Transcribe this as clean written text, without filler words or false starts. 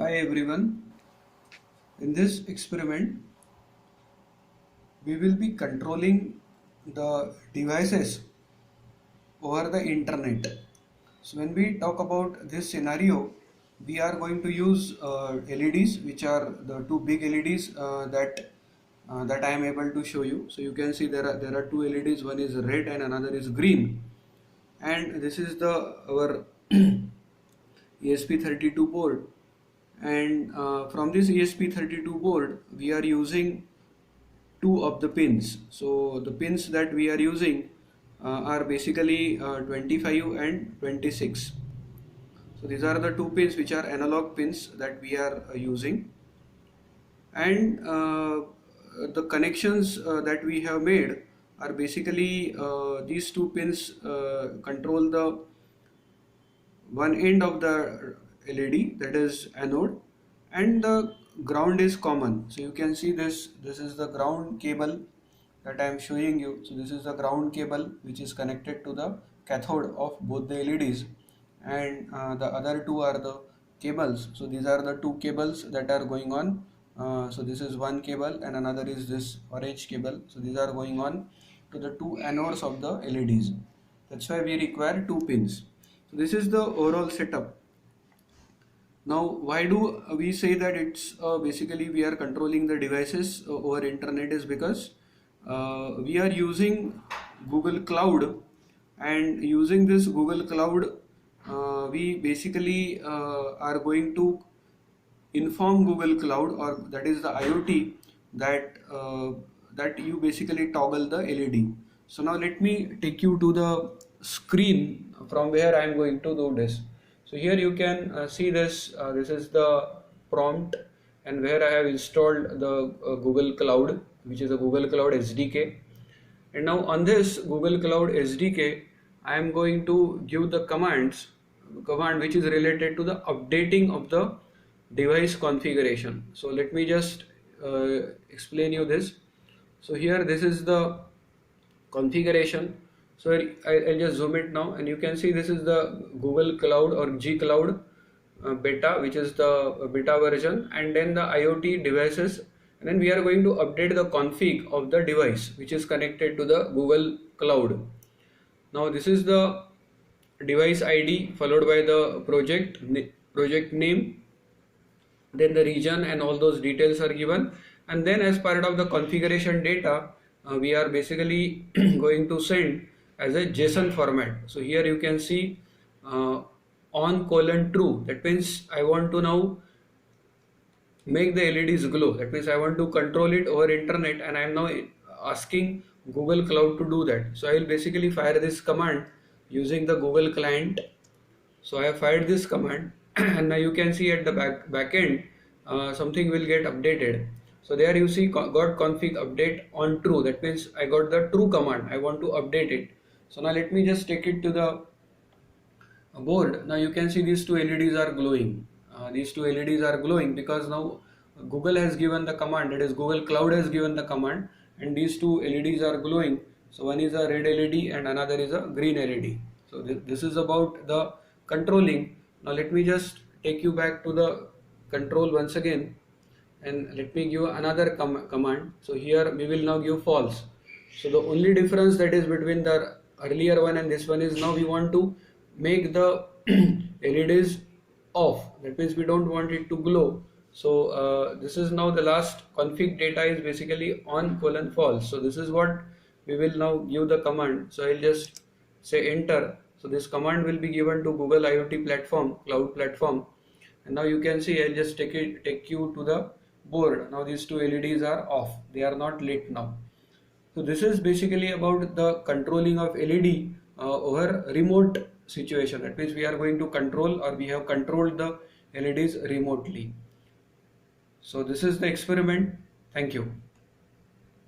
Hi everyone. In this experiment, we will be controlling the devices over the internet. So when we talk about this scenario, we are going to use LEDs, which are the two big LEDs that I am able to show you. So you can see there are two LEDs. One is red and another is green. And this is the our ESP32 board. And from this ESP32 board, we are using two of the pins. So the pins that we are using are basically 25 and 26. So these are the two pins which are analog pins that we are using, and the connections that we have made are basically these two pins control the one end of the LED, that is anode, and the ground is common. So you can see this is the ground cable that I am showing you. So this is the ground cable which is connected to the cathode of both the LEDs, and the other two are the cables. So these are the two cables that are going on. So this is one cable and another is this orange cable. So these are going on to the two anodes of the LEDs. That's why we require two pins. So this is the overall setup. Now, why do we say that it's basically we are controlling the devices over internet is because we are using Google Cloud, and using this Google Cloud, we basically are going to inform Google Cloud, or that is the IoT, that you basically toggle the LED. So now let me take you to the screen from where I am going to do this. So here you can see this. This is the prompt, and where I have installed the Google Cloud, which is a Google Cloud SDK. And now on this Google Cloud SDK, I am going to give the command which is related to the updating of the device configuration. So let me just explain you this. So here this is the configuration. So I'll just zoom it now, and you can see this is the Google Cloud or G Cloud beta, which is the beta version, and then the IoT devices, and then we are going to update the config of the device which is connected to the Google Cloud. Now this is the device ID followed by the project name, then the region, and all those details are given, and then as part of the configuration data, we are basically going to send as a JSON format. So here you can see on:true. That means I want to now make the LEDs glow. That means I want to control it over internet, and I am now asking Google Cloud to do that. So I will basically fire this command using the Google client. So I have fired this command and now you can see at the back end something will get updated. So there you see got config update on true. That means I got the true command. I want to update it. So now let me just take it to the board. Now you can see these two LEDs are glowing. These two LEDs are glowing because now Google has given the command, that is Google Cloud has given the command, and these two LEDs are glowing. So one is a red LED and another is a green LED. So this is about the controlling. Now let me just take you back to the control once again, and let me give another command. So here we will now give false. So the only difference that is between the earlier one and this one is now we want to make the LEDs off. That means we don't want it to glow. So this is now the last config data is basically on:false. So this is what we will now give the command. So I'll just say enter. So this command will be given to Google IoT platform, cloud platform, and now you can see I'll just take you to the board. Now these two LEDs are off, they are not lit now. So this is basically about the controlling of LED over remote situation. That means we are going to control, or we have controlled the LEDs remotely. So this is the experiment. Thank you.